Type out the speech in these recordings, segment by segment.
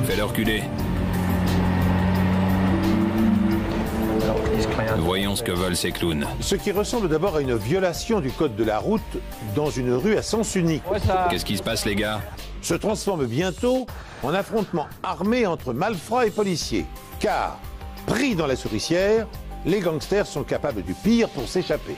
Fais-le reculer. Voyons ce que veulent ces clowns. Ce qui ressemble d'abord à une violation du code de la route dans une rue à sens unique. Qu'est-ce qui se passe, les gars? Se transforme bientôt en affrontement armé entre malfrats et policiers. Car, pris dans la souricière, les gangsters sont capables du pire pour s'échapper.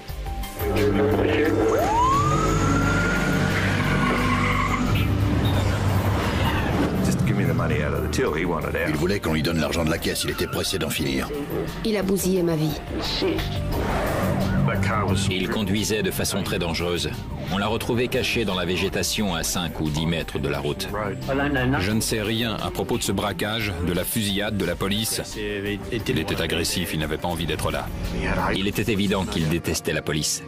Il voulait qu'on lui donne l'argent de la caisse, il était pressé d'en finir. Il a bousillé ma vie. Il conduisait de façon très dangereuse. On l'a retrouvé caché dans la végétation à 5 ou 10 mètres de la route. Je ne sais rien à propos de ce braquage, de la fusillade, de la police. Il était agressif, il n'avait pas envie d'être là. Il était évident qu'il détestait la police.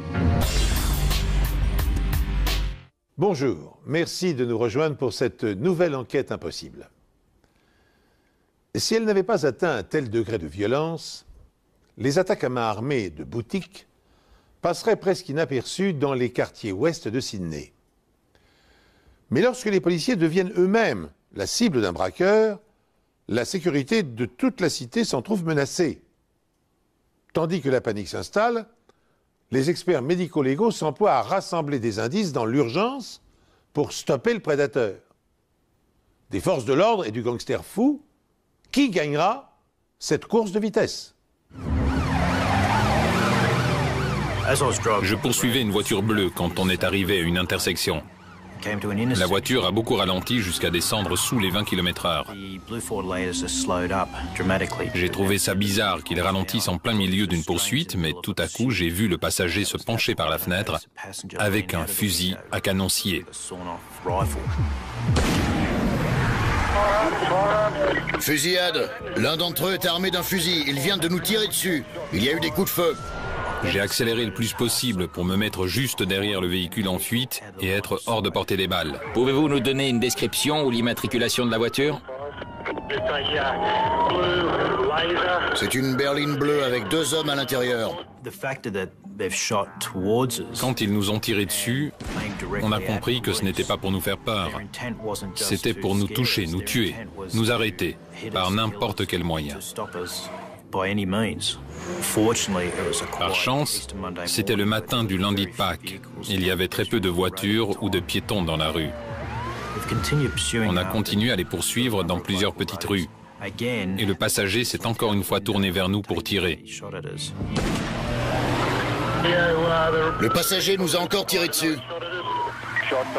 Bonjour, merci de nous rejoindre pour cette nouvelle enquête impossible. Si elle n'avait pas atteint un tel degré de violence, les attaques à main armée de boutiques passeraient presque inaperçues dans les quartiers ouest de Sydney. Mais lorsque les policiers deviennent eux-mêmes la cible d'un braqueur, la sécurité de toute la cité s'en trouve menacée. Tandis que la panique s'installe, les experts médico-légaux s'emploient à rassembler des indices dans l'urgence pour stopper le prédateur. Des forces de l'ordre et du gangster fou, qui gagnera cette course de vitesse? Je poursuivais une voiture bleue quand on est arrivé à une intersection. La voiture a beaucoup ralenti jusqu'à descendre sous les 20 km/h. J'ai trouvé ça bizarre qu'il ralentisse en plein milieu d'une poursuite, mais tout à coup, j'ai vu le passager se pencher par la fenêtre avec un fusil à canoncier. Fusillade! L'un d'entre eux est armé d'un fusil, il vient de nous tirer dessus. Il y a eu des coups de feu. J'ai accéléré le plus possible pour me mettre juste derrière le véhicule en fuite et être hors de portée des balles. Pouvez-vous nous donner une description ou l'immatriculation de la voiture? C'est une berline bleue avec 2 hommes à l'intérieur. Quand ils nous ont tiré dessus, on a compris que ce n'était pas pour nous faire peur. C'était pour nous toucher, nous tuer, nous arrêter, par n'importe quel moyen. Par chance, c'était le matin du lundi de Pâques. Il y avait très peu de voitures ou de piétons dans la rue. On a continué à les poursuivre dans plusieurs petites rues. Et le passager s'est encore une fois tourné vers nous pour tirer. Le passager nous a encore tiré dessus.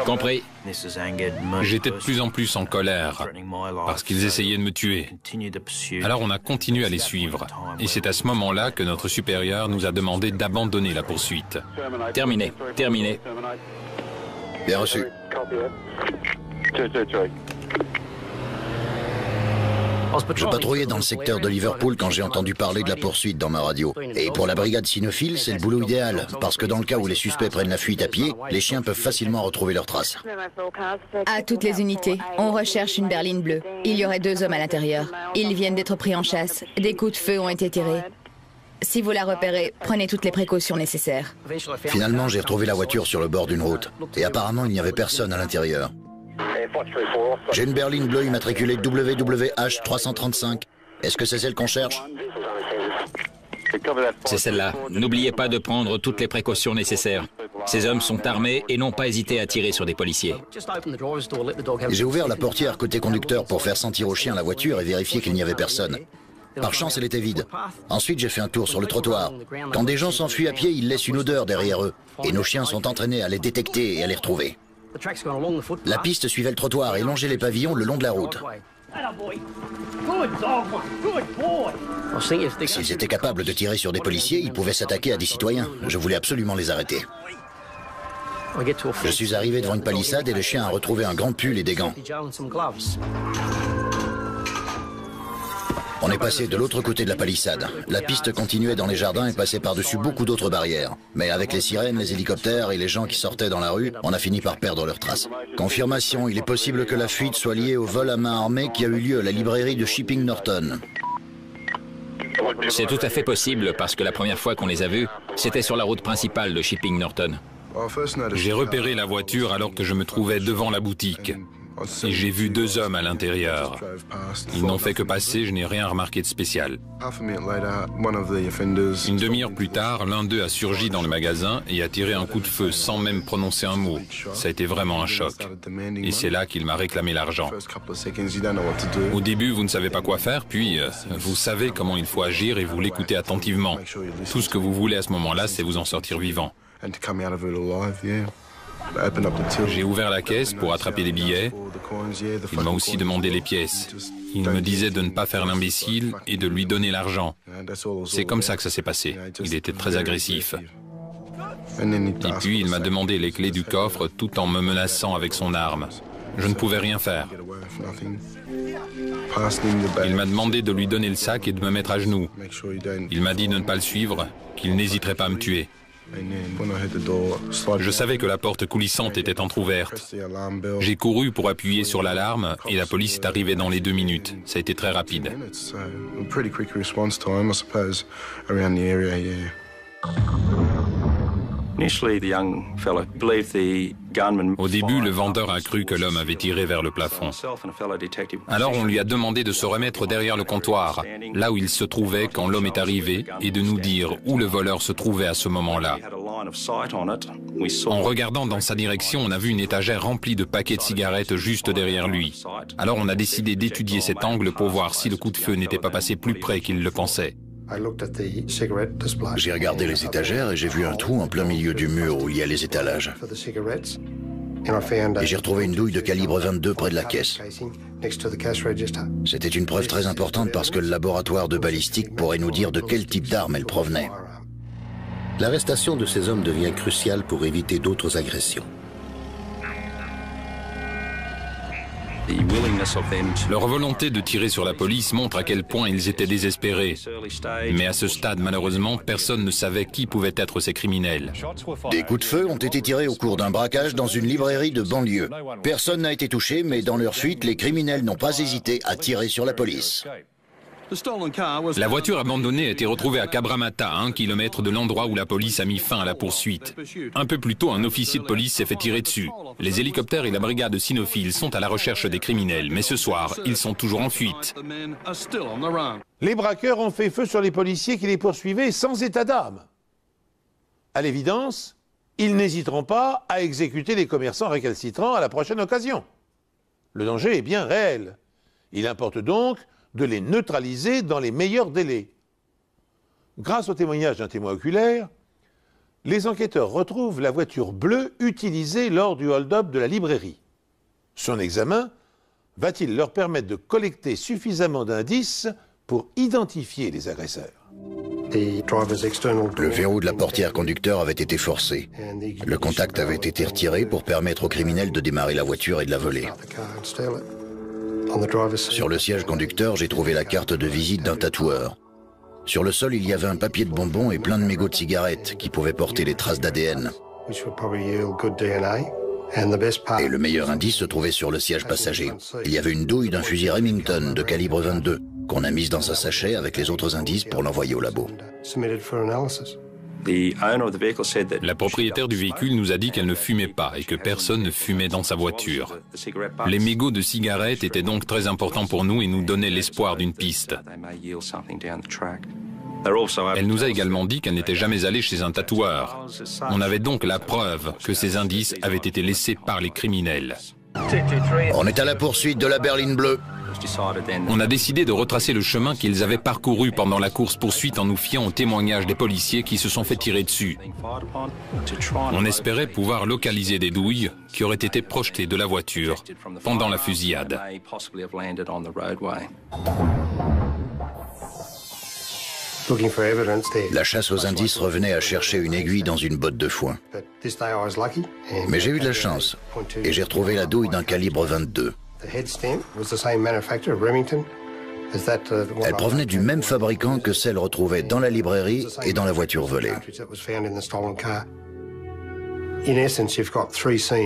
Compris. J'étais de plus en plus en colère parce qu'ils essayaient de me tuer. Alors on a continué à les suivre. Et c'est à ce moment-là que notre supérieur nous a demandé d'abandonner la poursuite. Terminé. Terminé. Bien reçu. Je patrouillais dans le secteur de Liverpool quand j'ai entendu parler de la poursuite dans ma radio. Et pour la brigade cynophile, c'est le boulot idéal, parce que dans le cas où les suspects prennent la fuite à pied, les chiens peuvent facilement retrouver leurs traces. À toutes les unités, on recherche une berline bleue. Il y aurait 2 hommes à l'intérieur. Ils viennent d'être pris en chasse. Des coups de feu ont été tirés. Si vous la repérez, prenez toutes les précautions nécessaires. Finalement, j'ai retrouvé la voiture sur le bord d'une route. Et apparemment, il n'y avait personne à l'intérieur. J'ai une berline bleue immatriculée WWH 335. Est-ce que c'est celle qu'on cherche? C'est celle-là. N'oubliez pas de prendre toutes les précautions nécessaires. Ces hommes sont armés et n'ont pas hésité à tirer sur des policiers. J'ai ouvert la portière côté conducteur pour faire sentir au chien la voiture et vérifier qu'il n'y avait personne. Par chance, elle était vide. Ensuite, j'ai fait un tour sur le trottoir. Quand des gens s'enfuient à pied, ils laissent une odeur derrière eux. Et nos chiens sont entraînés à les détecter et à les retrouver. La piste suivait le trottoir et longeait les pavillons le long de la route. S'ils étaient capables de tirer sur des policiers, ils pouvaient s'attaquer à des citoyens. Je voulais absolument les arrêter. Je suis arrivé devant une palissade et le chien a retrouvé un grand pull et des gants. On est passé de l'autre côté de la palissade. La piste continuait dans les jardins et passait par-dessus beaucoup d'autres barrières. Mais avec les sirènes, les hélicoptères et les gens qui sortaient dans la rue, on a fini par perdre leurs traces. Confirmation, il est possible que la fuite soit liée au vol à main armée qui a eu lieu à la librairie de Shipping Norton. C'est tout à fait possible parce que la première fois qu'on les a vus, c'était sur la route principale de Shipping Norton. J'ai repéré la voiture alors que je me trouvais devant la boutique. et j'ai vu 2 hommes à l'intérieur. Ils n'ont fait que passer, je n'ai rien remarqué de spécial. Une demi-heure plus tard, l'un d'eux a surgi dans le magasin et a tiré un coup de feu sans même prononcer un mot. Ça a été vraiment un choc. Et c'est là qu'il m'a réclamé l'argent. Au début, vous ne savez pas quoi faire, puis vous savez comment il faut agir et vous l'écoutez attentivement. Tout ce que vous voulez à ce moment-là, c'est vous en sortir vivant. J'ai ouvert la caisse pour attraper les billets. Il m'a aussi demandé les pièces. Il me disait de ne pas faire l'imbécile et de lui donner l'argent. C'est comme ça que ça s'est passé. Il était très agressif. Et puis il m'a demandé les clés du coffre tout en me menaçant avec son arme. Je ne pouvais rien faire. Il m'a demandé de lui donner le sac et de me mettre à genoux. Il m'a dit de ne pas le suivre, qu'il n'hésiterait pas à me tuer. Je savais que la porte coulissante était entrouverte. J'ai couru pour appuyer sur l'alarme et la police est arrivée dans les 2 minutes. Ça a été très rapide. Au début, le vendeur a cru que l'homme avait tiré vers le plafond. Alors on lui a demandé de se remettre derrière le comptoir, là où il se trouvait quand l'homme est arrivé, et de nous dire où le voleur se trouvait à ce moment-là. En regardant dans sa direction, on a vu une étagère remplie de paquets de cigarettes juste derrière lui. Alors on a décidé d'étudier cet angle pour voir si le coup de feu n'était pas passé plus près qu'il le pensait. J'ai regardé les étagères et j'ai vu un trou en plein milieu du mur où il y a les étalages. Et j'ai retrouvé une douille de calibre 22 près de la caisse. C'était une preuve très importante parce que le laboratoire de balistique pourrait nous dire de quel type d'arme elle provenait. L'arrestation de ces hommes devient cruciale pour éviter d'autres agressions. Leur volonté de tirer sur la police montre à quel point ils étaient désespérés. Mais à ce stade, malheureusement, personne ne savait qui pouvaient être ces criminels. Des coups de feu ont été tirés au cours d'un braquage dans une librairie de banlieue. Personne n'a été touché, mais dans leur fuite, les criminels n'ont pas hésité à tirer sur la police. La voiture abandonnée a été retrouvée à Cabramatta, à 1 kilomètre de l'endroit où la police a mis fin à la poursuite. Un peu plus tôt, un officier de police s'est fait tirer dessus. Les hélicoptères et la brigade cynophiles sont à la recherche des criminels, mais ce soir, ils sont toujours en fuite. Les braqueurs ont fait feu sur les policiers qui les poursuivaient sans état d'âme. À l'évidence, ils n'hésiteront pas à exécuter les commerçants récalcitrants à la prochaine occasion. Le danger est bien réel. Il importe donc de les neutraliser dans les meilleurs délais. Grâce au témoignage d'un témoin oculaire, les enquêteurs retrouvent la voiture bleue utilisée lors du hold-up de la librairie. Son examen va-t-il leur permettre de collecter suffisamment d'indices pour identifier les agresseurs? Le verrou de la portière conducteur avait été forcé. Le contact avait été retiré pour permettre aux criminels de démarrer la voiture et de la voler. Sur le siège conducteur, j'ai trouvé la carte de visite d'un tatoueur. Sur le sol, il y avait un papier de bonbons et plein de mégots de cigarettes qui pouvaient porter les traces d'ADN. Et le meilleur indice se trouvait sur le siège passager. Il y avait une douille d'un fusil Remington de calibre 22 qu'on a mise dans un sachet avec les autres indices pour l'envoyer au labo. La propriétaire du véhicule nous a dit qu'elle ne fumait pas et que personne ne fumait dans sa voiture. Les mégots de cigarettes étaient donc très importants pour nous et nous donnaient l'espoir d'une piste. Elle nous a également dit qu'elle n'était jamais allée chez un tatoueur. On avait donc la preuve que ces indices avaient été laissés par les criminels. On est à la poursuite de la berline bleue. On a décidé de retracer le chemin qu'ils avaient parcouru pendant la course-poursuite en nous fiant au témoignage des policiers qui se sont fait tirer dessus. On espérait pouvoir localiser des douilles qui auraient été projetées de la voiture pendant la fusillade. La chasse aux indices revenait à chercher une aiguille dans une botte de foin. Mais j'ai eu de la chance et j'ai retrouvé la douille d'un calibre 22. Elle provenait du même fabricant que celle retrouvée dans la librairie et dans la voiture volée.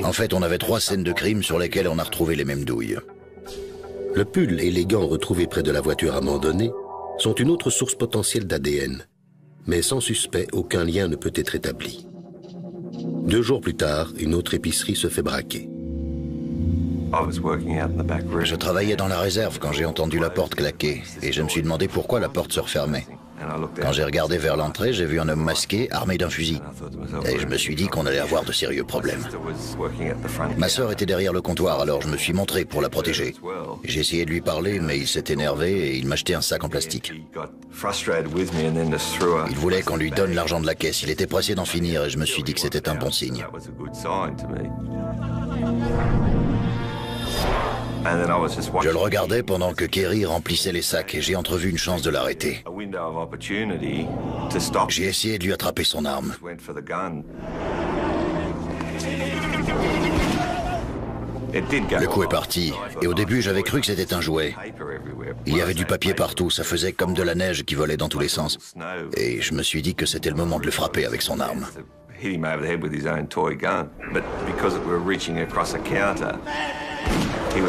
En fait, on avait 3 scènes de crime sur lesquelles on a retrouvé les mêmes douilles. Le pull et les gants retrouvés près de la voiture abandonnée sont une autre source potentielle d'ADN. Mais sans suspect, aucun lien ne peut être établi. 2 jours plus tard, une autre épicerie se fait braquer. Je travaillais dans la réserve quand j'ai entendu la porte claquer et je me suis demandé pourquoi la porte se refermait. Quand j'ai regardé vers l'entrée, j'ai vu un homme masqué, armé d'un fusil. Et je me suis dit qu'on allait avoir de sérieux problèmes. Ma sœur était derrière le comptoir, alors je me suis montré pour la protéger. J'ai essayé de lui parler, mais il s'est énervé et il m'a jeté un sac en plastique. Il voulait qu'on lui donne l'argent de la caisse. Il était pressé d'en finir et je me suis dit que c'était un bon signe. Je le regardais pendant que Kerry remplissait les sacs et j'ai entrevu une chance de l'arrêter. J'ai essayé de lui attraper son arme. Le coup est parti et au début j'avais cru que c'était un jouet. Il y avait du papier partout, ça faisait comme de la neige qui volait dans tous les sens. Et je me suis dit que c'était le moment de le frapper avec son arme.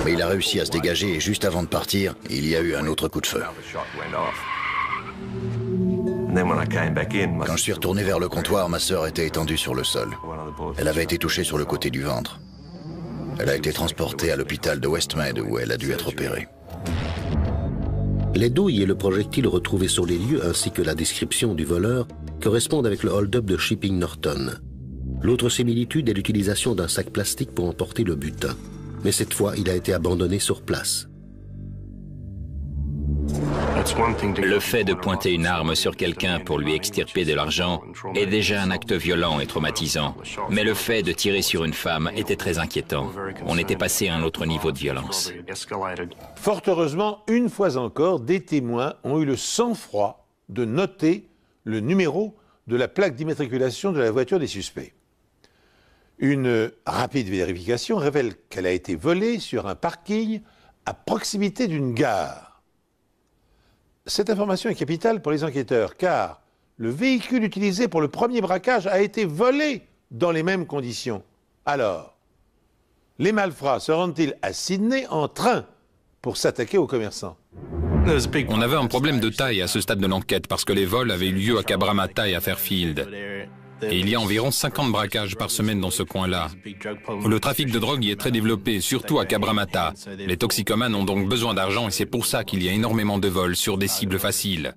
Mais il a réussi à se dégager et juste avant de partir, il y a eu un autre coup de feu. Quand je suis retourné vers le comptoir, ma sœur était étendue sur le sol. Elle avait été touchée sur le côté du ventre. Elle a été transportée à l'hôpital de Westmead où elle a dû être opérée. Les douilles et le projectile retrouvés sur les lieux ainsi que la description du voleur correspondent avec le hold-up de Shipping Norton. L'autre similitude est l'utilisation d'un sac plastique pour emporter le butin. Mais cette fois, il a été abandonné sur place. Le fait de pointer une arme sur quelqu'un pour lui extirper de l'argent est déjà un acte violent et traumatisant. Mais le fait de tirer sur une femme était très inquiétant. On était passé à un autre niveau de violence. Fort heureusement, une fois encore, des témoins ont eu le sang-froid de noter le numéro de la plaque d'immatriculation de la voiture des suspects. Une rapide vérification révèle qu'elle a été volée sur un parking à proximité d'une gare. Cette information est capitale pour les enquêteurs, car le véhicule utilisé pour le premier braquage a été volé dans les mêmes conditions. Alors, les malfrats se rendent-ils à Sydney en train pour s'attaquer aux commerçants? On avait un problème de taille à ce stade de l'enquête parce que les vols avaient eu lieu à Cabramatta et à Fairfield. Et il y a environ 50 braquages par semaine dans ce coin-là. Le trafic de drogue y est très développé, surtout à Cabramatta. Les toxicomanes ont donc besoin d'argent et c'est pour ça qu'il y a énormément de vols sur des cibles faciles.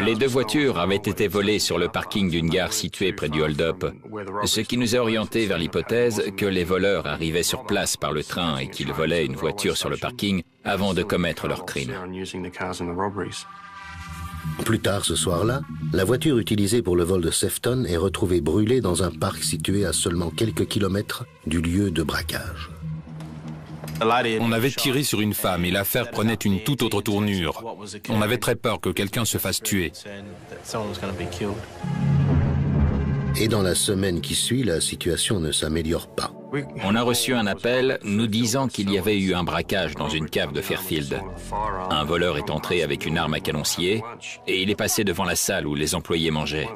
Les deux voitures avaient été volées sur le parking d'une gare située près du hold-up, ce qui nous a orientés vers l'hypothèse que les voleurs arrivaient sur place par le train et qu'ils volaient une voiture sur le parking avant de commettre leur crime. Plus tard ce soir-là, la voiture utilisée pour le vol de Sefton est retrouvée brûlée dans un parc situé à seulement quelques kilomètres du lieu de braquage. On avait tiré sur une femme et l'affaire prenait une toute autre tournure. On avait très peur que quelqu'un se fasse tuer. Et dans la semaine qui suit, la situation ne s'améliore pas. On a reçu un appel nous disant qu'il y avait eu un braquage dans une cave de Fairfield. Un voleur est entré avec une arme à canoncier et il est passé devant la salle où les employés mangeaient.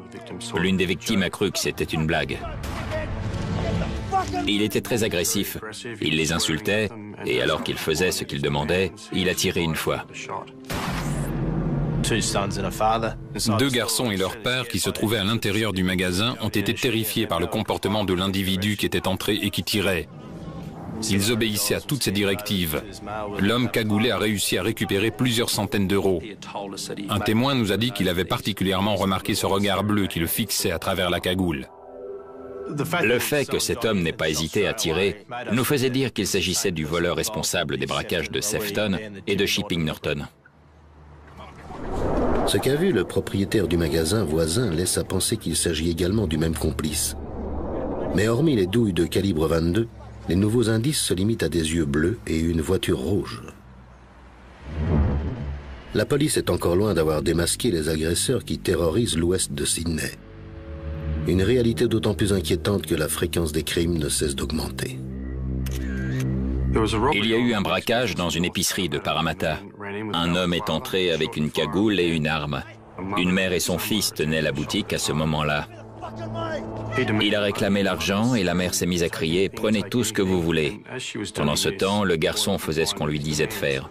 L'une des victimes a cru que c'était une blague. Il était très agressif. Il les insultait et alors qu'il faisait ce qu'ils demandaient, il a tiré une fois. Deux garçons et leur père qui se trouvaient à l'intérieur du magasin ont été terrifiés par le comportement de l'individu qui était entré et qui tirait. Ils obéissaient à toutes ses directives. L'homme cagoulé a réussi à récupérer plusieurs centaines d'euros. Un témoin nous a dit qu'il avait particulièrement remarqué ce regard bleu qui le fixait à travers la cagoule. Le fait que cet homme n'ait pas hésité à tirer nous faisait dire qu'il s'agissait du voleur responsable des braquages de Sefton et de Shipping Norton. Ce qu'a vu le propriétaire du magasin voisin laisse à penser qu'il s'agit également du même complice. Mais hormis les douilles de calibre 22, les nouveaux indices se limitent à des yeux bleus et une voiture rouge. La police est encore loin d'avoir démasqué les agresseurs qui terrorisent l'ouest de Sydney. Une réalité d'autant plus inquiétante que la fréquence des crimes ne cesse d'augmenter. Il y a eu un braquage dans une épicerie de Parramatta. Un homme est entré avec une cagoule et une arme. Une mère et son fils tenaient la boutique à ce moment-là. Il a réclamé l'argent et la mère s'est mise à crier « Prenez tout ce que vous voulez ». Pendant ce temps, le garçon faisait ce qu'on lui disait de faire.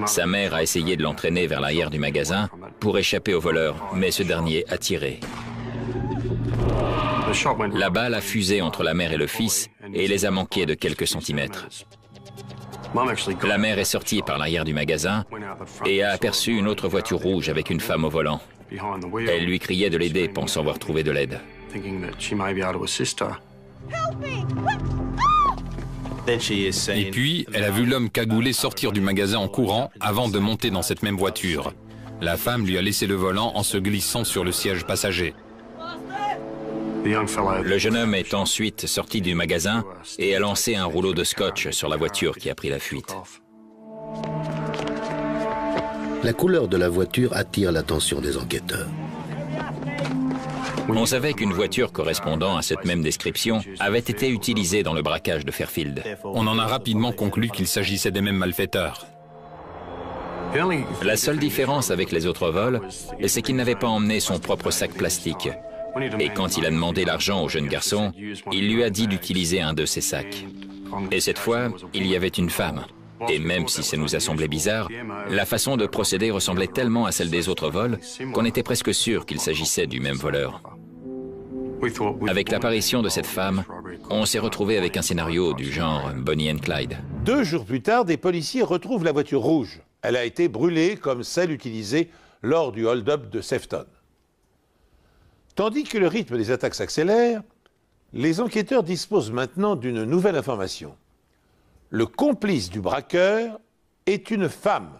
Sa mère a essayé de l'entraîner vers l'arrière du magasin pour échapper au voleur, mais ce dernier a tiré. La balle a fusé entre la mère et le fils et les a manqués de quelques centimètres. La mère est sortie par l'arrière du magasin et a aperçu une autre voiture rouge avec une femme au volant. Elle lui criait de l'aider, pensant avoir trouvé de l'aide. Et puis, elle a vu l'homme cagoulé sortir du magasin en courant avant de monter dans cette même voiture. La femme lui a laissé le volant en se glissant sur le siège passager. Le jeune homme est ensuite sorti du magasin et a lancé un rouleau de scotch sur la voiture qui a pris la fuite. La couleur de la voiture attire l'attention des enquêteurs. On savait qu'une voiture correspondant à cette même description avait été utilisée dans le braquage de Fairfield. On en a rapidement conclu qu'il s'agissait des mêmes malfaiteurs. La seule différence avec les autres vols, c'est qu'il n'avait pas emmené son propre sac plastique. Et quand il a demandé l'argent au jeune garçon, il lui a dit d'utiliser un de ses sacs. Et cette fois, il y avait une femme. Et même si ça nous a semblé bizarre, la façon de procéder ressemblait tellement à celle des autres vols qu'on était presque sûr qu'il s'agissait du même voleur. Avec l'apparition de cette femme, on s'est retrouvé avec un scénario du genre Bonnie and Clyde. 2 jours plus tard, des policiers retrouvent la voiture rouge. Elle a été brûlée comme celle utilisée lors du hold-up de Sefton. Tandis que le rythme des attaques s'accélère, les enquêteurs disposent maintenant d'une nouvelle information. Le complice du braqueur est une femme.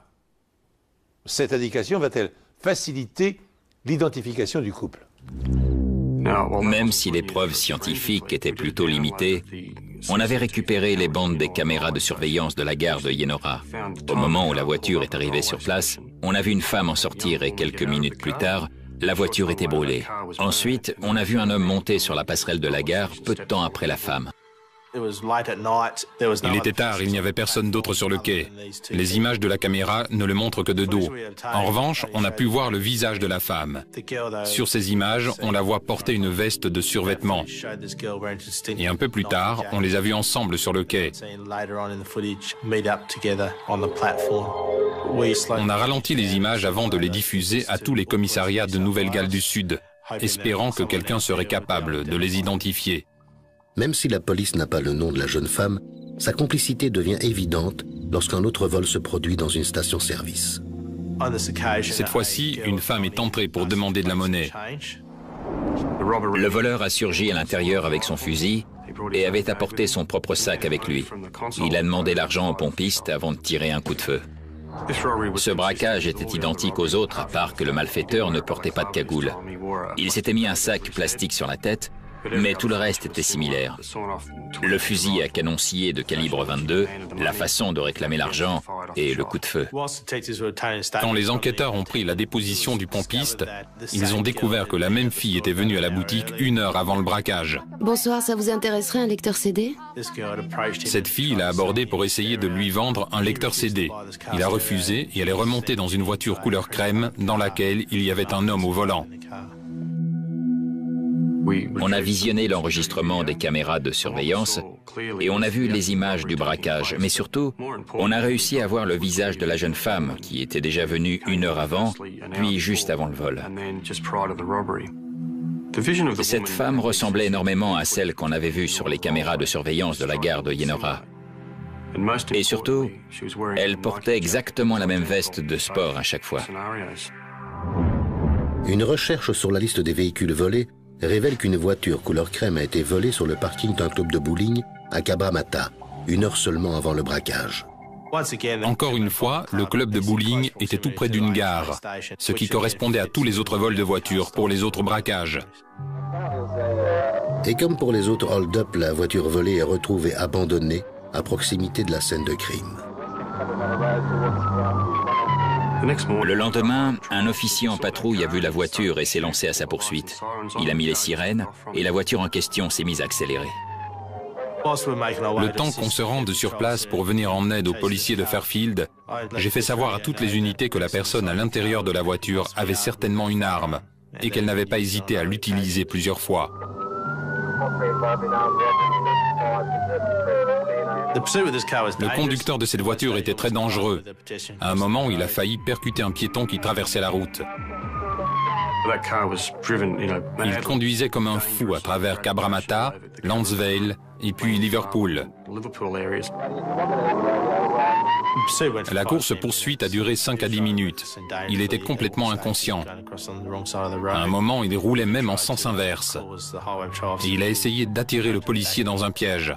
Cette indication va-t-elle faciliter l'identification du couple? Même si les preuves scientifiques étaient plutôt limitées, on avait récupéré les bandes des caméras de surveillance de la gare de Yenora. Au moment où la voiture est arrivée sur place, on a vu une femme en sortir et quelques minutes plus tard, la voiture était brûlée. Ensuite, on a vu un homme monter sur la passerelle de la gare peu de temps après la femme. Il était tard, il n'y avait personne d'autre sur le quai. Les images de la caméra ne le montrent que de dos. En revanche, on a pu voir le visage de la femme. Sur ces images, on la voit porter une veste de survêtement. Et un peu plus tard, on les a vus ensemble sur le quai. On a ralenti les images avant de les diffuser à tous les commissariats de Nouvelle-Galles du Sud, espérant que quelqu'un serait capable de les identifier. Même si la police n'a pas le nom de la jeune femme, sa complicité devient évidente lorsqu'un autre vol se produit dans une station-service. Cette fois-ci, une femme est entrée pour demander de la monnaie. Le voleur a surgi à l'intérieur avec son fusil et avait apporté son propre sac avec lui. Il a demandé l'argent au pompiste avant de tirer un coup de feu. Ce braquage était identique aux autres, à part que le malfaiteur ne portait pas de cagoule. Il s'était mis un sac plastique sur la tête, mais tout le reste était similaire. Le fusil à canon scié de calibre 22, la façon de réclamer l'argent et le coup de feu. Quand les enquêteurs ont pris la déposition du pompiste, ils ont découvert que la même fille était venue à la boutique 1 heure avant le braquage. Bonsoir, ça vous intéresserait un lecteur CD? Cette fille l'a abordé pour essayer de lui vendre un lecteur CD. Il a refusé et elle est remontée dans une voiture couleur crème dans laquelle il y avait un homme au volant. On a visionné l'enregistrement des caméras de surveillance et on a vu les images du braquage. Mais surtout, on a réussi à voir le visage de la jeune femme qui était déjà venue 1 heure avant, puis juste avant le vol. Cette femme ressemblait énormément à celle qu'on avait vue sur les caméras de surveillance de la gare de Yenora. Et surtout, elle portait exactement la même veste de sport à chaque fois. Une recherche sur la liste des véhicules volés révèle qu'une voiture couleur crème a été volée sur le parking d'un club de bowling à Cabramatta, 1 heure seulement avant le braquage. Encore une fois, le club de bowling était tout près d'une gare, ce qui correspondait à tous les autres vols de voitures pour les autres braquages. Et comme pour les autres hold-up, la voiture volée est retrouvée abandonnée à proximité de la scène de crime. Le lendemain, un officier en patrouille a vu la voiture et s'est lancé à sa poursuite. Il a mis les sirènes et la voiture en question s'est mise à accélérer. Le temps qu'on se rende sur place pour venir en aide aux policiers de Fairfield, j'ai fait savoir à toutes les unités que la personne à l'intérieur de la voiture avait certainement une arme et qu'elle n'avait pas hésité à l'utiliser plusieurs fois. Le conducteur de cette voiture était très dangereux. À un moment, il a failli percuter un piéton qui traversait la route. Il conduisait comme un fou à travers Cabramatta, Landsvale et puis Liverpool. La course-poursuite a duré 5 à 10 minutes. Il était complètement inconscient. À un moment, il roulait même en sens inverse. Et il a essayé d'attirer le policier dans un piège.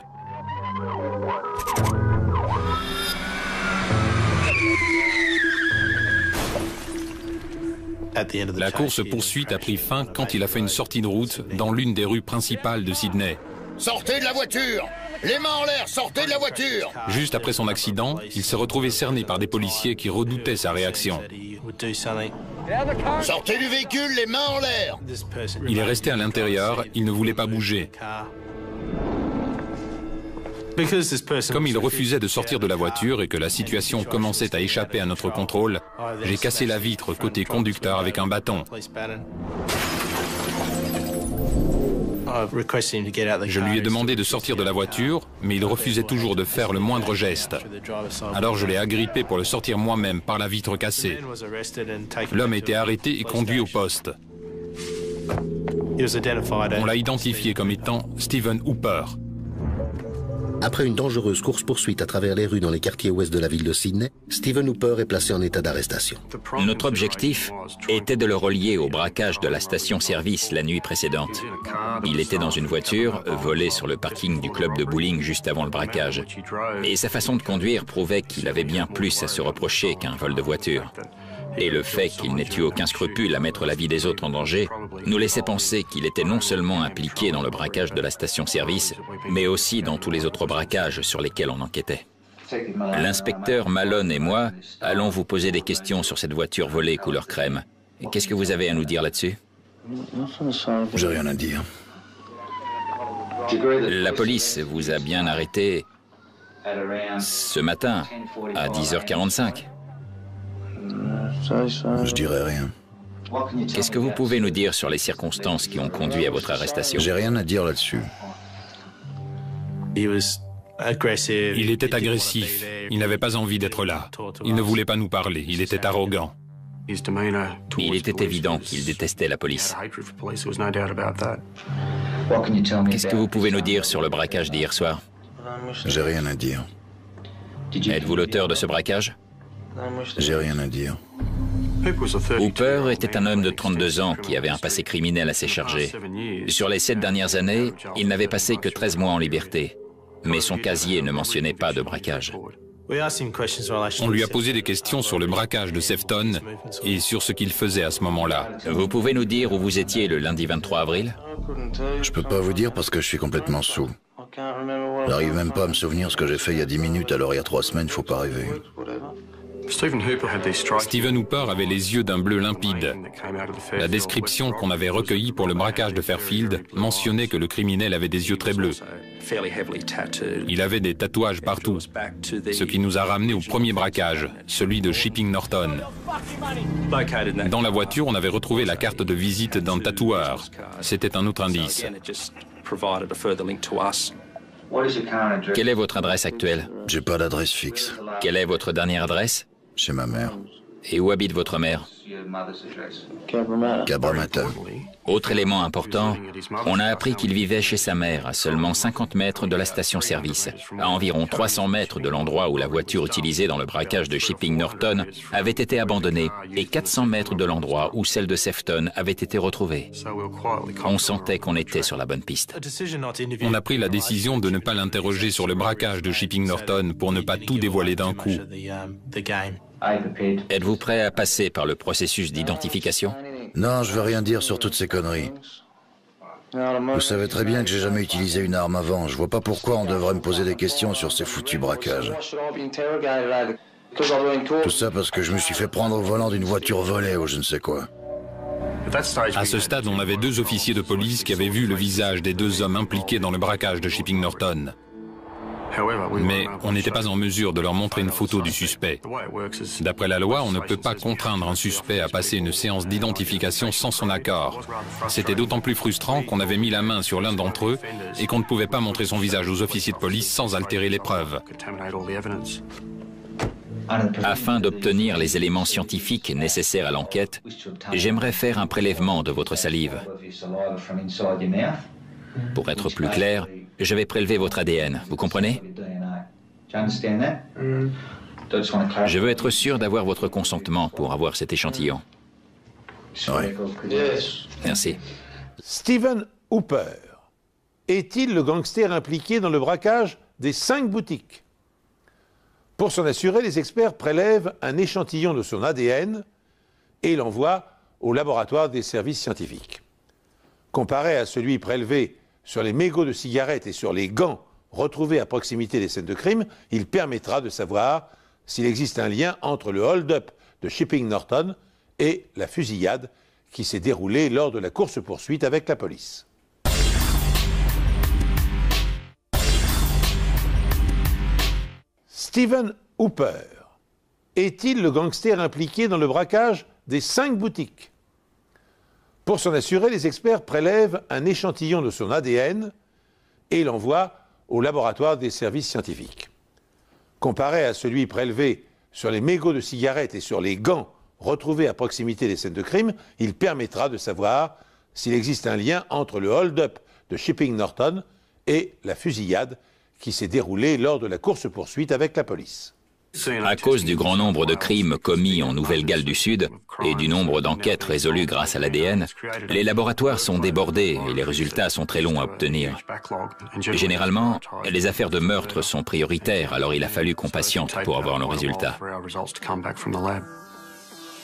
La course-poursuite a pris fin quand il a fait une sortie de route dans l'une des rues principales de Sydney. Sortez de la voiture! Les mains en l'air, sortez de la voiture! Juste après son accident, il s'est retrouvé cerné par des policiers qui redoutaient sa réaction. Sortez du véhicule, les mains en l'air! Il est resté à l'intérieur, il ne voulait pas bouger. Comme il refusait de sortir de la voiture et que la situation commençait à échapper à notre contrôle, j'ai cassé la vitre côté conducteur avec un bâton. Je lui ai demandé de sortir de la voiture, mais il refusait toujours de faire le moindre geste. Alors je l'ai agrippé pour le sortir moi-même par la vitre cassée. L'homme a été arrêté et conduit au poste. On l'a identifié comme étant Stephen Hooper. Après une dangereuse course-poursuite à travers les rues dans les quartiers ouest de la ville de Sydney, Stephen Hooper est placé en état d'arrestation. Notre objectif était de le relier au braquage de la station-service la nuit précédente. Il était dans une voiture, volée sur le parking du club de bowling juste avant le braquage. Et sa façon de conduire prouvait qu'il avait bien plus à se reprocher qu'un vol de voiture. Et le fait qu'il n'ait eu aucun scrupule à mettre la vie des autres en danger nous laissait penser qu'il était non seulement impliqué dans le braquage de la station-service, mais aussi dans tous les autres braquages sur lesquels on enquêtait. L'inspecteur Malone et moi allons vous poser des questions sur cette voiture volée couleur crème. Qu'est-ce que vous avez à nous dire là-dessus? J'ai rien à dire. La police vous a bien arrêté ce matin à 10h45. Je dirais rien. Qu'est-ce que vous pouvez nous dire sur les circonstances qui ont conduit à votre arrestation? J'ai rien à dire là-dessus. Il était agressif. Il n'avait pas envie d'être là. Il ne voulait pas nous parler. Il était arrogant. Il était évident qu'il détestait la police. Qu'est-ce que vous pouvez nous dire sur le braquage d'hier soir? J'ai rien à dire. Êtes-vous l'auteur de ce braquage? J'ai rien à dire. Hooper était un homme de 32 ans qui avait un passé criminel assez chargé. Sur les 7 dernières années, il n'avait passé que 13 mois en liberté. Mais son casier ne mentionnait pas de braquage. On lui a posé des questions sur le braquage de Sefton et sur ce qu'il faisait à ce moment-là. Vous pouvez nous dire où vous étiez le lundi 23 avril? Je peux pas vous dire parce que je suis complètement saoul. J'arrive même pas à me souvenir ce que j'ai fait il y a 10 minutes, alors il y a 3 semaines, faut pas rêver. Stephen Hooper avait les yeux d'un bleu limpide. La description qu'on avait recueillie pour le braquage de Fairfield mentionnait que le criminel avait des yeux très bleus. Il avait des tatouages partout, ce qui nous a ramenés au premier braquage, celui de Shipping Norton. Dans la voiture, on avait retrouvé la carte de visite d'un tatoueur. C'était un autre indice. Quelle est votre adresse actuelle? J'ai pas d'adresse fixe. Quelle est votre dernière adresse? Chez ma mère. Et où habite votre mère? Cabramatta. Autre élément important, on a appris qu'il vivait chez sa mère, à seulement 50 mètres de la station-service, à environ 300 mètres de l'endroit où la voiture utilisée dans le braquage de Shipping Norton avait été abandonnée et 400 mètres de l'endroit où celle de Sefton avait été retrouvée. On sentait qu'on était sur la bonne piste. On a pris la décision de ne pas l'interroger sur le braquage de Shipping Norton pour ne pas tout dévoiler d'un coup. Êtes-vous prêt à passer par le processus d'identification? Non, je veux rien dire sur toutes ces conneries. Vous savez très bien que j'ai jamais utilisé une arme avant. Je vois pas pourquoi on devrait me poser des questions sur ces foutus braquages. Tout ça parce que je me suis fait prendre au volant d'une voiture volée ou je ne sais quoi. À ce stade, on avait 2 officiers de police qui avaient vu le visage des 2 hommes impliqués dans le braquage de Shipping Norton. Mais on n'était pas en mesure de leur montrer une photo du suspect. D'après la loi, on ne peut pas contraindre un suspect à passer une séance d'identification sans son accord. C'était d'autant plus frustrant qu'on avait mis la main sur l'un d'entre eux et qu'on ne pouvait pas montrer son visage aux officiers de police sans altérer les preuves. Afin d'obtenir les éléments scientifiques nécessaires à l'enquête, j'aimerais faire un prélèvement de votre salive. Pour être plus clair, je vais prélever votre ADN, vous comprenez? Je veux être sûr d'avoir votre consentement pour avoir cet échantillon. Ouais. Merci. Stephen Hooper est-il le gangster impliqué dans le braquage des 5 boutiques? Pour s'en assurer, les experts prélèvent un échantillon de son ADN et l'envoient au laboratoire des services scientifiques. Comparé à celui prélevé sur les mégots de cigarettes et sur les gants retrouvés à proximité des scènes de crime, il permettra de savoir s'il existe un lien entre le hold-up de Shipping Norton et la fusillade qui s'est déroulée lors de la course-poursuite avec la police. Stephen Hooper est-il le gangster impliqué dans le braquage des 5 boutiques? Pour s'en assurer, les experts prélèvent un échantillon de son ADN et l'envoient au laboratoire des services scientifiques. Comparé à celui prélevé sur les mégots de cigarettes et sur les gants retrouvés à proximité des scènes de crime, il permettra de savoir s'il existe un lien entre le hold-up de Shipping Norton et la fusillade qui s'est déroulée lors de la course-poursuite avec la police. À cause du grand nombre de crimes commis en Nouvelle-Galles du Sud et du nombre d'enquêtes résolues grâce à l'ADN, les laboratoires sont débordés et les résultats sont très longs à obtenir. Généralement, les affaires de meurtre sont prioritaires, alors il a fallu qu'on patiente pour avoir nos résultats.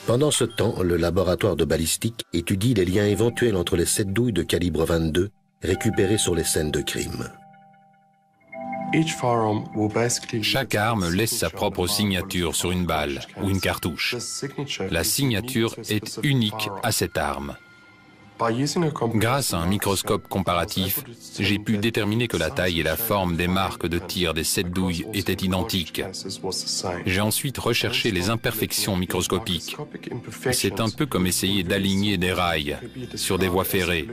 Pendant ce temps, le laboratoire de balistique étudie les liens éventuels entre les 7 douilles de calibre 22 récupérées sur les scènes de crime. Chaque arme laisse sa propre signature sur une balle ou une cartouche. La signature est unique à cette arme. Grâce à un microscope comparatif, j'ai pu déterminer que la taille et la forme des marques de tir des 7 douilles étaient identiques. J'ai ensuite recherché les imperfections microscopiques. C'est un peu comme essayer d'aligner des rails sur des voies ferrées.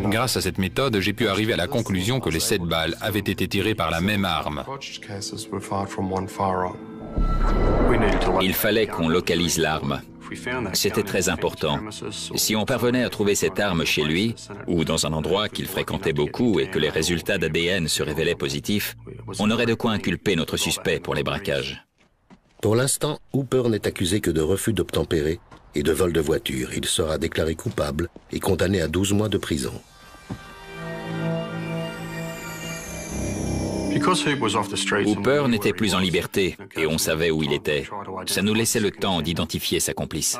Grâce à cette méthode, j'ai pu arriver à la conclusion que les 7 balles avaient été tirées par la même arme. Il fallait qu'on localise l'arme. C'était très important. Si on parvenait à trouver cette arme chez lui, ou dans un endroit qu'il fréquentait beaucoup et que les résultats d'ADN se révélaient positifs, on aurait de quoi inculper notre suspect pour les braquages. Pour l'instant, Hooper n'est accusé que de refus d'obtempérer et de vol de voiture. Il sera déclaré coupable et condamné à 12 mois de prison. Hooper n'était plus en liberté et on savait où il était. Ça nous laissait le temps d'identifier sa complice.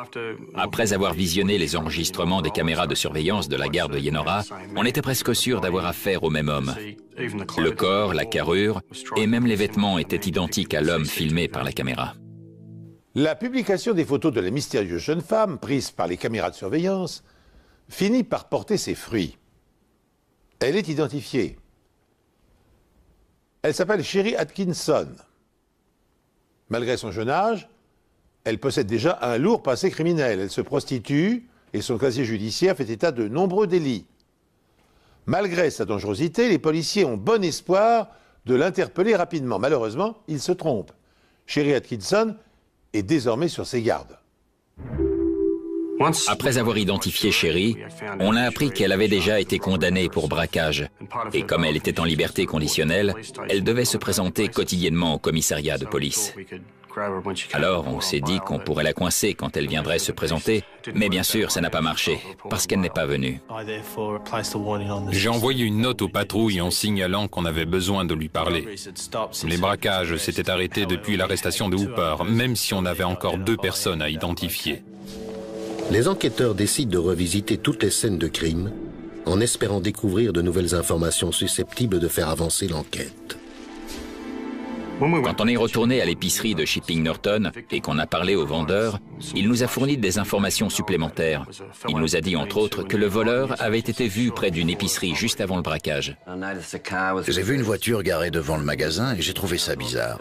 Après avoir visionné les enregistrements des caméras de surveillance de la gare de Yenora, on était presque sûr d'avoir affaire au même homme. Le corps, la carrure et même les vêtements étaient identiques à l'homme filmé par la caméra. La publication des photos de la mystérieuse jeune femme prises par les caméras de surveillance finit par porter ses fruits. Elle est identifiée. Elle s'appelle Sherry Atkinson. Malgré son jeune âge, elle possède déjà un lourd passé criminel. Elle se prostitue et son casier judiciaire fait état de nombreux délits. Malgré sa dangerosité, les policiers ont bon espoir de l'interpeller rapidement. Malheureusement, ils se trompent. Sherry Atkinson est désormais sur ses gardes. Après avoir identifié Sherry, on a appris qu'elle avait déjà été condamnée pour braquage. Et comme elle était en liberté conditionnelle, elle devait se présenter quotidiennement au commissariat de police. Alors on s'est dit qu'on pourrait la coincer quand elle viendrait se présenter, mais bien sûr ça n'a pas marché, parce qu'elle n'est pas venue. J'ai envoyé une note aux patrouilles en signalant qu'on avait besoin de lui parler. Les braquages s'étaient arrêtés depuis l'arrestation de Hooper, même si on avait encore 2 personnes à identifier. Les enquêteurs décident de revisiter toutes les scènes de crime en espérant découvrir de nouvelles informations susceptibles de faire avancer l'enquête. Quand on est retourné à l'épicerie de Shipping Norton et qu'on a parlé au vendeur, il nous a fourni des informations supplémentaires. Il nous a dit entre autres que le voleur avait été vu près d'une épicerie juste avant le braquage. J'ai vu une voiture garée devant le magasin et j'ai trouvé ça bizarre.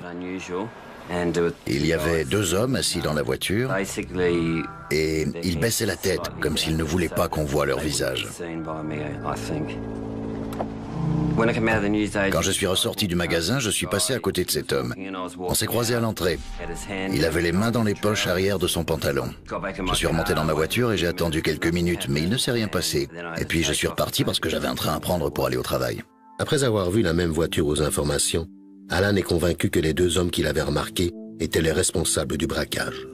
Il y avait 2 hommes assis dans la voiture et ils baissaient la tête comme s'ils ne voulaient pas qu'on voie leur visage. Quand je suis ressorti du magasin, je suis passé à côté de cet homme. On s'est croisés à l'entrée. Il avait les mains dans les poches arrière de son pantalon. Je suis remonté dans ma voiture et j'ai attendu quelques minutes, mais il ne s'est rien passé. Et puis je suis reparti parce que j'avais un train à prendre pour aller au travail. Après avoir vu la même voiture aux informations, Alan est convaincu que les deux hommes qu'il avait remarqués étaient les responsables du braquage.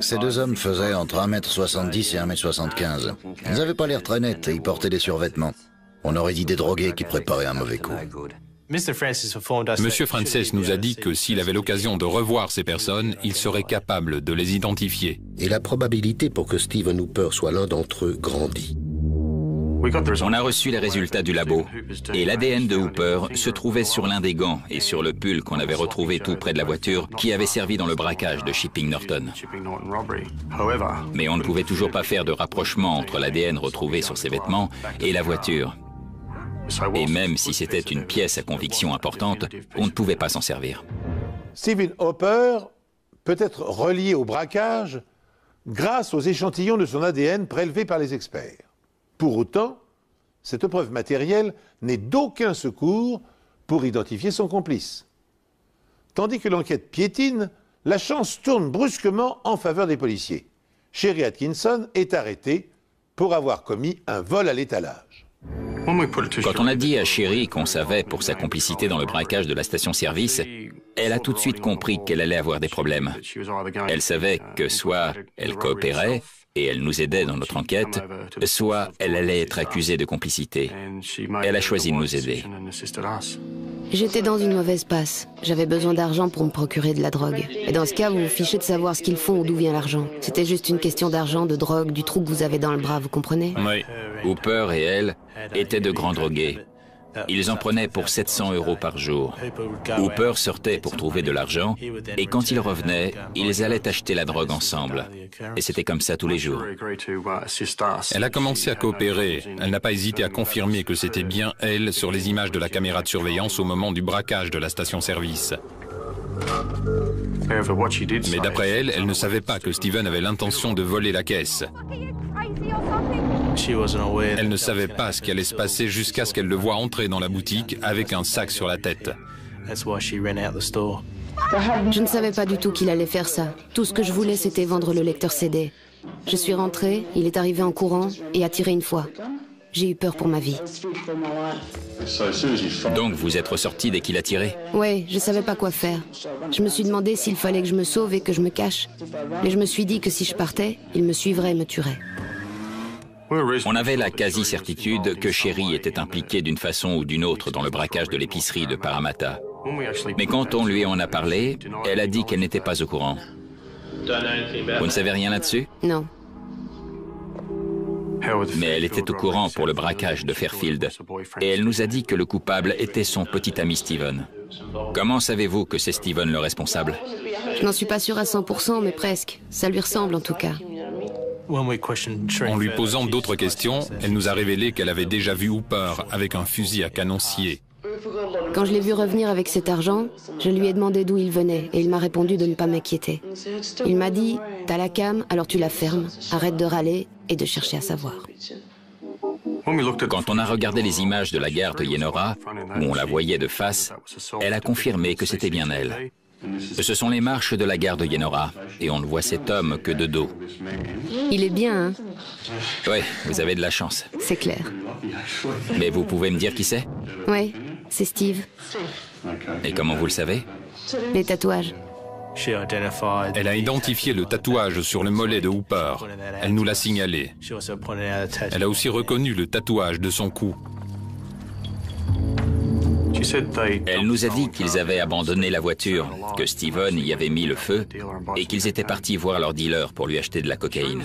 Ces deux hommes faisaient entre 1m70 et 1m75. Ils n'avaient pas l'air très nets et ils portaient des survêtements. On aurait dit des drogués qui préparaient un mauvais coup. Monsieur Frances nous a dit que s'il avait l'occasion de revoir ces personnes, il serait capable de les identifier. Et la probabilité pour que Stephen Hooper soit l'un d'entre eux grandit. On a reçu les résultats du labo et l'ADN de Hooper se trouvait sur l'un des gants et sur le pull qu'on avait retrouvé tout près de la voiture qui avait servi dans le braquage de Shipping Norton. Mais on ne pouvait toujours pas faire de rapprochement entre l'ADN retrouvé sur ses vêtements et la voiture. Et même si c'était une pièce à conviction importante, on ne pouvait pas s'en servir. Stephen Hooper peut être relié au braquage grâce aux échantillons de son ADN prélevés par les experts. Pour autant, cette preuve matérielle n'est d'aucun secours pour identifier son complice. Tandis que l'enquête piétine, la chance tourne brusquement en faveur des policiers. Sherry Atkinson est arrêtée pour avoir commis un vol à l'étalage. Quand on a dit à Sherry qu'on savait pour sa complicité dans le braquage de la station-service, elle a tout de suite compris qu'elle allait avoir des problèmes. Elle savait que soit elle coopérait et elle nous aidait dans notre enquête, soit elle allait être accusée de complicité. Elle a choisi de nous aider. J'étais dans une mauvaise passe. J'avais besoin d'argent pour me procurer de la drogue. Et dans ce cas, vous vous fichez de savoir ce qu'ils font ou d'où vient l'argent. C'était juste une question d'argent, de drogue, du trou que vous avez dans le bras, vous comprenez? Oui. Hooper et elle étaient de grands drogués. Ils en prenaient pour 700 € par jour. Hooper sortait pour trouver de l'argent et quand il revenait, ils allaient acheter la drogue ensemble. Et c'était comme ça tous les jours. Elle a commencé à coopérer. Elle n'a pas hésité à confirmer que c'était bien elle sur les images de la caméra de surveillance au moment du braquage de la station-service. Mais d'après elle, elle ne savait pas que Stephen avait l'intention de voler la caisse. Elle ne savait pas ce qui allait se passer jusqu'à ce qu'elle le voie entrer dans la boutique avec un sac sur la tête. Je ne savais pas du tout qu'il allait faire ça. Tout ce que je voulais, c'était vendre le lecteur CD. Je suis rentrée, il est arrivé en courant et a tiré une fois. J'ai eu peur pour ma vie. Donc vous êtes ressorti dès qu'il a tiré? Oui, je savais pas quoi faire. Je me suis demandé s'il fallait que je me sauve et que je me cache. Mais je me suis dit que si je partais, il me suivrait et me tuerait. On avait la quasi-certitude que Sherry était impliquée d'une façon ou d'une autre dans le braquage de l'épicerie de Parramatta. Mais quand on lui en a parlé, elle a dit qu'elle n'était pas au courant. Vous ne savez rien là-dessus? Non. Mais elle était au courant pour le braquage de Fairfield. Et elle nous a dit que le coupable était son petit ami Stephen. Comment savez-vous que c'est Stephen le responsable? Je n'en suis pas sûre à 100%, mais presque. Ça lui ressemble en tout cas. En lui posant d'autres questions, elle nous a révélé qu'elle avait déjà vu Hooper avec un fusil à canon scié. Quand je l'ai vu revenir avec cet argent, je lui ai demandé d'où il venait et il m'a répondu de ne pas m'inquiéter. Il m'a dit « T'as la cam, alors tu la fermes, arrête de râler et de chercher à savoir. » Quand on a regardé les images de la gare de Yenora, où on la voyait de face, elle a confirmé que c'était bien elle. Ce sont les marches de la gare de Yenora, et on ne voit cet homme que de dos. Il est bien, hein? Oui, vous avez de la chance. C'est clair. Mais vous pouvez me dire qui c'est? Oui, c'est Steve. Et comment vous le savez? Les tatouages. Elle a identifié le tatouage sur le mollet de Hooper. Elle nous l'a signalé. Elle a aussi reconnu le tatouage de son cou. Elle nous a dit qu'ils avaient abandonné la voiture, que Stephen y avait mis le feu et qu'ils étaient partis voir leur dealer pour lui acheter de la cocaïne.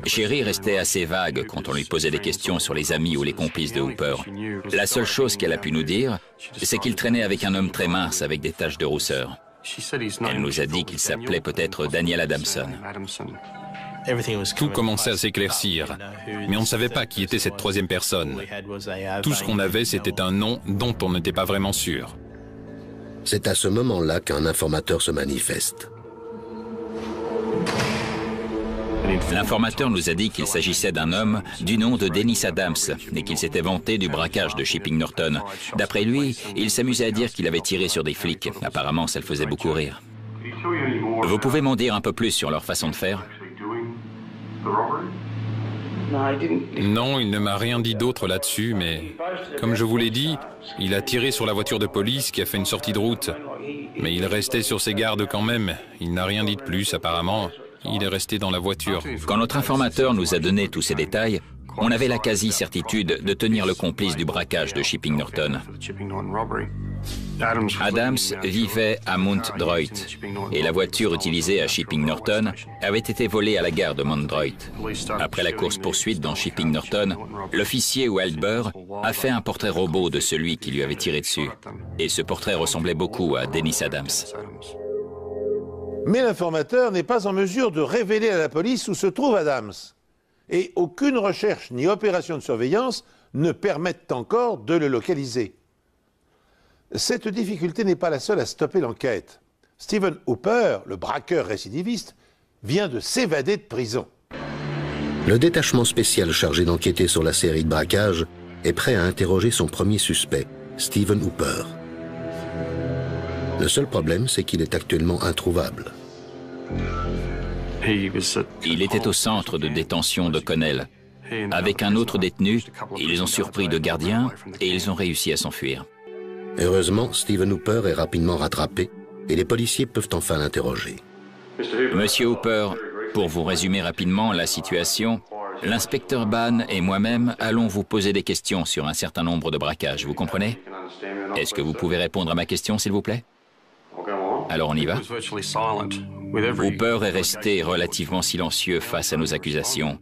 Sherry restait assez vague quand on lui posait des questions sur les amis ou les complices de Hooper. La seule chose qu'elle a pu nous dire, c'est qu'il traînait avec un homme très mince avec des taches de rousseur. Elle nous a dit qu'il s'appelait peut-être Daniel Adamson. Tout commençait à s'éclaircir, mais on ne savait pas qui était cette troisième personne. Tout ce qu'on avait, c'était un nom dont on n'était pas vraiment sûr. C'est à ce moment-là qu'un informateur se manifeste. L'informateur nous a dit qu'il s'agissait d'un homme du nom de Dennis Adams et qu'il s'était vanté du braquage de Shipping Norton. D'après lui, il s'amusait à dire qu'il avait tiré sur des flics. Apparemment, ça le faisait beaucoup rire. Vous pouvez m'en dire un peu plus sur leur façon de faire? Non, il ne m'a rien dit d'autre là-dessus, mais comme je vous l'ai dit, il a tiré sur la voiture de police qui a fait une sortie de route. Mais il restait sur ses gardes quand même. Il n'a rien dit de plus, apparemment. Il est resté dans la voiture. Quand notre informateur nous a donné tous ces détails, on avait la quasi-certitude de tenir le complice du braquage de Shipping Norton. Adams vivait à Mount Droit et la voiture utilisée à Shipping Norton avait été volée à la gare de Mount Droit. Après la course-poursuite dans Shipping Norton, l'officier Wilbur a fait un portrait robot de celui qui lui avait tiré dessus. Et ce portrait ressemblait beaucoup à Dennis Adams. Mais l'informateur n'est pas en mesure de révéler à la police où se trouve Adams. Et aucune recherche ni opération de surveillance ne permettent encore de le localiser. Cette difficulté n'est pas la seule à stopper l'enquête. Stephen Hooper, le braqueur récidiviste, vient de s'évader de prison. Le détachement spécial chargé d'enquêter sur la série de braquages est prêt à interroger son premier suspect, Stephen Hooper. Le seul problème, c'est qu'il est actuellement introuvable. Il était au centre de détention de Connell. Avec un autre détenu, ils ont surpris deux gardiens et ils ont réussi à s'enfuir. Heureusement, Stephen Hooper est rapidement rattrapé et les policiers peuvent enfin l'interroger. Monsieur Hooper, pour vous résumer rapidement la situation, l'inspecteur Ban et moi-même allons vous poser des questions sur un certain nombre de braquages, vous comprenez? Est-ce que vous pouvez répondre à ma question, s'il vous plaît? Alors on y va. Hooper est resté relativement silencieux face à nos accusations.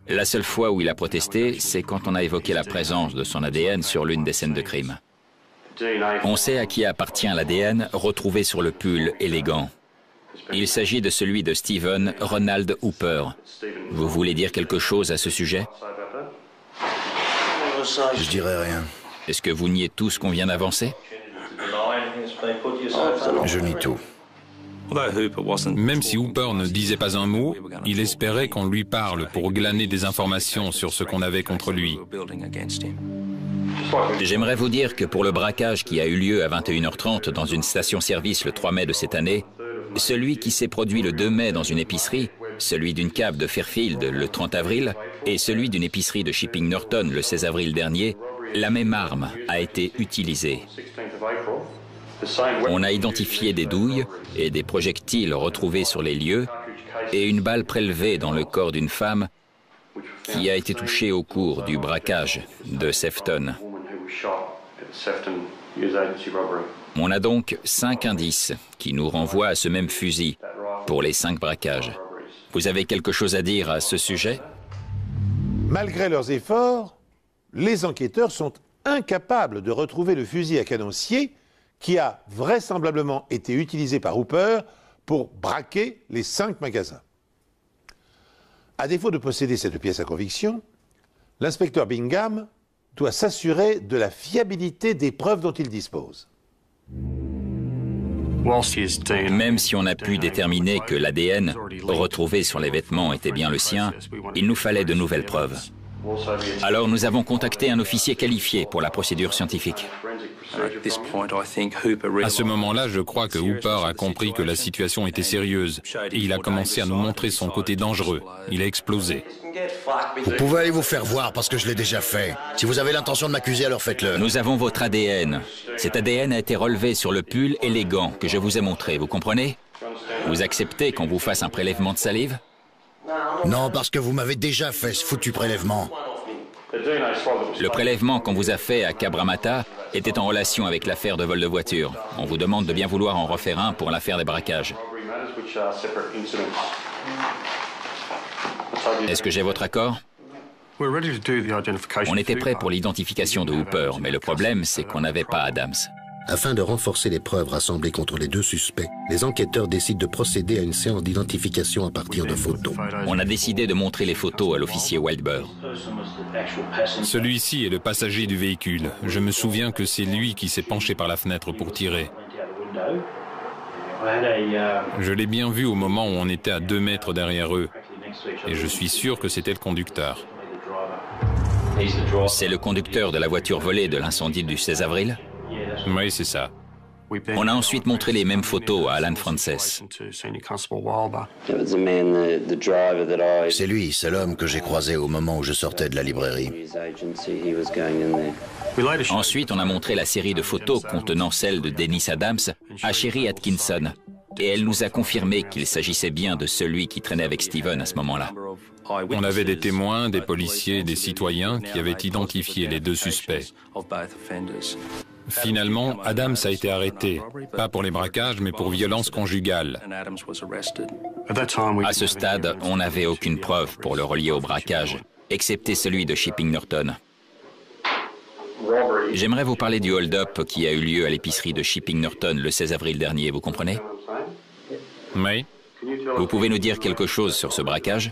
La seule fois où il a protesté, c'est quand on a évoqué la présence de son ADN sur l'une des scènes de crime. On sait à qui appartient l'ADN retrouvé sur le pull et les gants. Il s'agit de celui de Stephen Ronald Hooper. Vous voulez dire quelque chose à ce sujet? Je dirais rien. Est-ce que vous niez tout ce qu'on vient d'avancer? Je nie tout. Même si Hooper ne disait pas un mot, il espérait qu'on lui parle pour glaner des informations sur ce qu'on avait contre lui. J'aimerais vous dire que pour le braquage qui a eu lieu à 21h30 dans une station-service le 3 mai de cette année, celui qui s'est produit le 2 mai dans une épicerie, celui d'une cave de Fairfield le 30 avril et celui d'une épicerie de Shipping Norton le 16 avril dernier, la même arme a été utilisée. On a identifié des douilles et des projectiles retrouvés sur les lieux et une balle prélevée dans le corps d'une femme qui a été touchée au cours du braquage de Sefton. On a donc 5 indices qui nous renvoient à ce même fusil pour les 5 braquages. Vous avez quelque chose à dire à ce sujet? Malgré leurs efforts, les enquêteurs sont incapables de retrouver le fusil à canoncier qui a vraisemblablement été utilisé par Hooper pour braquer les 5 magasins. À défaut de posséder cette pièce à conviction, l'inspecteur Bingham doit s'assurer de la fiabilité des preuves dont il dispose. Même si on a pu déterminer que l'ADN retrouvé sur les vêtements était bien le sien, il nous fallait de nouvelles preuves. Alors nous avons contacté un officier qualifié pour la procédure scientifique. À ce moment-là, je crois que Hooper a compris que la situation était sérieuse et il a commencé à nous montrer son côté dangereux. Il a explosé. Vous pouvez aller vous faire voir parce que je l'ai déjà fait. Si vous avez l'intention de m'accuser, alors faites-le. Nous avons votre ADN. Cet ADN a été relevé sur le pull et les gants que je vous ai montrés, vous comprenez? Vous acceptez qu'on vous fasse un prélèvement de salive? Non, parce que vous m'avez déjà fait ce foutu prélèvement. Le prélèvement qu'on vous a fait à Cabramatta était en relation avec l'affaire de vol de voiture. On vous demande de bien vouloir en refaire un pour l'affaire des braquages. Est-ce que j'ai votre accord? On était prêt pour l'identification de Hooper, mais le problème, c'est qu'on n'avait pas Adams. Afin de renforcer les preuves rassemblées contre les 2 suspects, les enquêteurs décident de procéder à une séance d'identification à partir de photos. On a décidé de montrer les photos à l'officier Wilbur. Celui-ci est le passager du véhicule. Je me souviens que c'est lui qui s'est penché par la fenêtre pour tirer. Je l'ai bien vu au moment où on était à 2 mètres derrière eux. et je suis sûr que c'était le conducteur. C'est le conducteur de la voiture volée de l'incendie du 16 avril? Oui, c'est ça. On a ensuite montré les mêmes photos à Alan Frances. C'est lui, c'est l'homme que j'ai croisé au moment où je sortais de la librairie. Ensuite, on a montré la série de photos contenant celle de Dennis Adams à Sherry Atkinson. Et elle nous a confirmé qu'il s'agissait bien de celui qui traînait avec Steven à ce moment-là. On avait des témoins, des policiers, des citoyens qui avaient identifié les deux suspects. Finalement, Adams a été arrêté, pas pour les braquages, mais pour violence conjugale. À ce stade, on n'avait aucune preuve pour le relier au braquage, excepté celui de Shipping Norton. J'aimerais vous parler du hold-up qui a eu lieu à l'épicerie de Shipping Norton le 16 avril dernier, vous comprenez? Oui. Vous pouvez nous dire quelque chose sur ce braquage?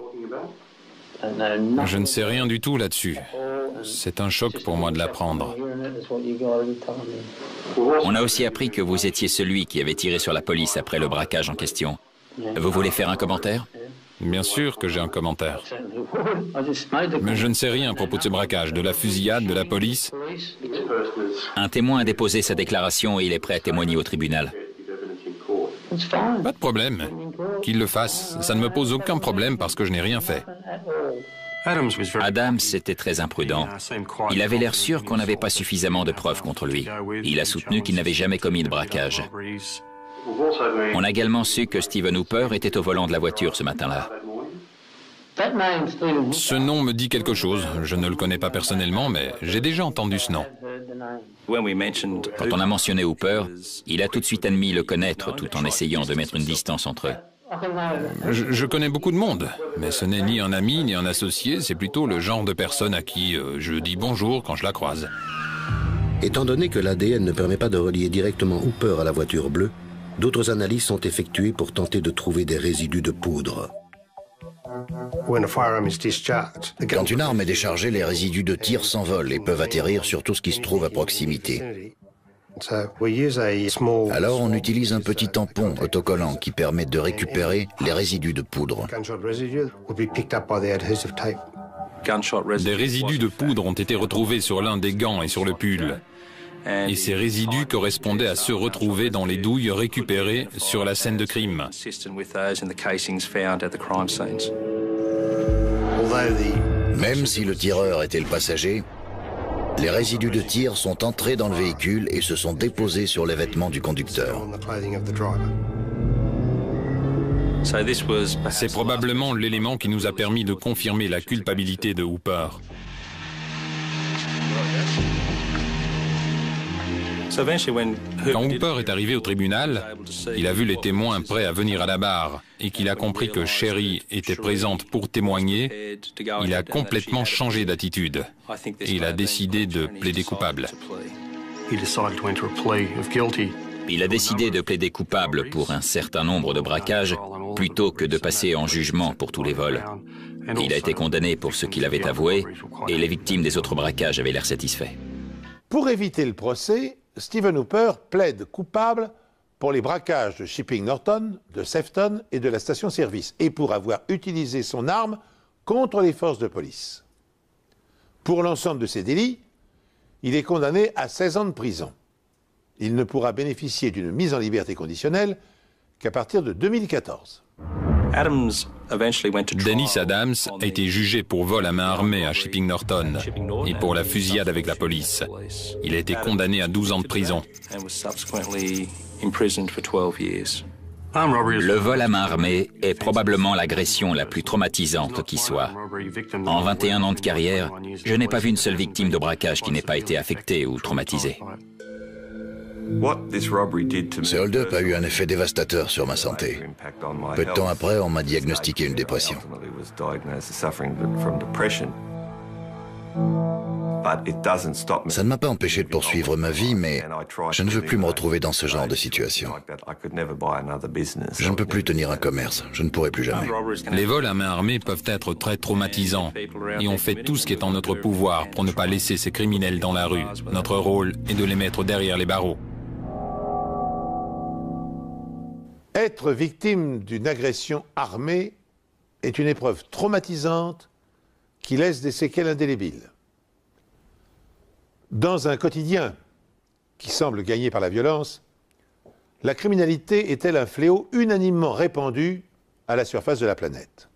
Je ne sais rien du tout là-dessus. C'est un choc pour moi de l'apprendre. On a aussi appris que vous étiez celui qui avait tiré sur la police après le braquage en question. Vous voulez faire un commentaire? Bien sûr que j'ai un commentaire. Mais je ne sais rien à propos de ce braquage, de la fusillade, de la police. Un témoin a déposé sa déclaration et il est prêt à témoigner au tribunal. Pas de problème. Qu'il le fasse. Ça ne me pose aucun problème parce que je n'ai rien fait. Adams était très imprudent. Il avait l'air sûr qu'on n'avait pas suffisamment de preuves contre lui. Il a soutenu qu'il n'avait jamais commis de braquage. On a également su que Steven Hooper était au volant de la voiture ce matin-là. Ce nom me dit quelque chose. Je ne le connais pas personnellement, mais j'ai déjà entendu ce nom. Quand on a mentionné Hooper, il a tout de suite admis le connaître tout en essayant de mettre une distance entre eux. Je connais beaucoup de monde, mais ce n'est ni un ami ni un associé, c'est plutôt le genre de personne à qui je dis bonjour quand je la croise. Étant donné que l'ADN ne permet pas de relier directement Hooper à la voiture bleue, d'autres analyses sont effectuées pour tenter de trouver des résidus de poudre. Quand une arme est déchargée, les résidus de tir s'envolent et peuvent atterrir sur tout ce qui se trouve à proximité. Alors on utilise un petit tampon autocollant qui permet de récupérer les résidus de poudre. Des résidus de poudre ont été retrouvés sur l'un des gants et sur le pull. Et ces résidus correspondaient à ceux retrouvés dans les douilles récupérées sur la scène de crime. Même si le tireur était le passager, les résidus de tir sont entrés dans le véhicule et se sont déposés sur les vêtements du conducteur. C'est probablement l'élément qui nous a permis de confirmer la culpabilité de Hooper. Quand Hooper est arrivé au tribunal, il a vu les témoins prêts à venir à la barre et qu'il a compris que Sherry était présente pour témoigner, il a complètement changé d'attitude et il a décidé de plaider coupable. Il a décidé de plaider coupable pour un certain nombre de braquages plutôt que de passer en jugement pour tous les vols. Il a été condamné pour ce qu'il avait avoué et les victimes des autres braquages avaient l'air satisfaits. Pour éviter le procès, Steven Hooper plaide coupable pour les braquages de Shipping Norton, de Sefton et de la station-service et pour avoir utilisé son arme contre les forces de police. Pour l'ensemble de ces délits, il est condamné à 16 ans de prison. Il ne pourra bénéficier d'une mise en liberté conditionnelle qu'à partir de 2014. Dennis Adams a été jugé pour vol à main armée à Shipping Norton et pour la fusillade avec la police. Il a été condamné à 12 ans de prison. Le vol à main armée est probablement l'agression la plus traumatisante qui soit. En 21 ans de carrière, je n'ai pas vu une seule victime de braquage qui n'ait pas été affectée ou traumatisée. Ce hold-up a eu un effet dévastateur sur ma santé. Peu de temps après, on m'a diagnostiqué une dépression. Ça ne m'a pas empêché de poursuivre ma vie, mais je ne veux plus me retrouver dans ce genre de situation. Je ne peux plus tenir un commerce, je ne pourrai plus jamais. Les vols à main armée peuvent être très traumatisants et on fait tout ce qui est en notre pouvoir pour ne pas laisser ces criminels dans la rue. Notre rôle est de les mettre derrière les barreaux. Être victime d'une agression armée est une épreuve traumatisante qui laisse des séquelles indélébiles. Dans un quotidien qui semble gagné par la violence, la criminalité est-elle un fléau unanimement répandu à la surface de la planète?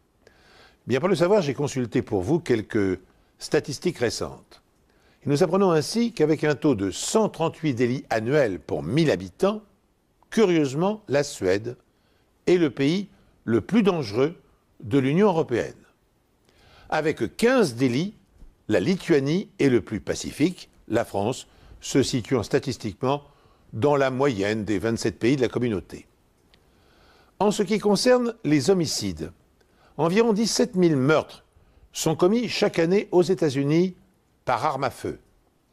Bien, pour le savoir, j'ai consulté pour vous quelques statistiques récentes. Et nous apprenons ainsi qu'avec un taux de 138 délits annuels pour 1000 habitants, curieusement, la Suède est le pays le plus dangereux de l'Union européenne. Avec 15 délits, la Lituanie est le plus pacifique, la France se situant statistiquement dans la moyenne des 27 pays de la communauté. En ce qui concerne les homicides, environ 17 000 meurtres sont commis chaque année aux États-Unis par arme à feu.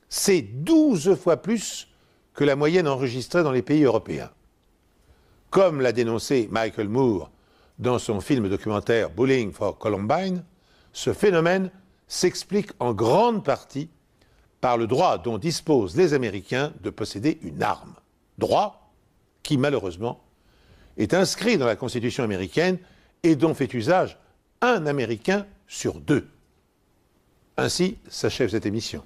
C'est 12 fois plus que la moyenne enregistrée dans les pays européens. Comme l'a dénoncé Michael Moore dans son film documentaire Bullying for Columbine, ce phénomène s'explique en grande partie par le droit dont disposent les Américains de posséder une arme. Droit qui, malheureusement, est inscrit dans la Constitution américaine et dont fait usage un Américain sur 2. Ainsi s'achève cette émission.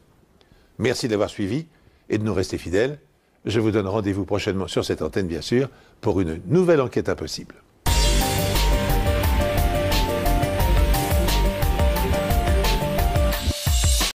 Merci d'avoir suivi et de nous rester fidèles. Je vous donne rendez-vous prochainement sur cette antenne, bien sûr, pour une nouvelle enquête impossible.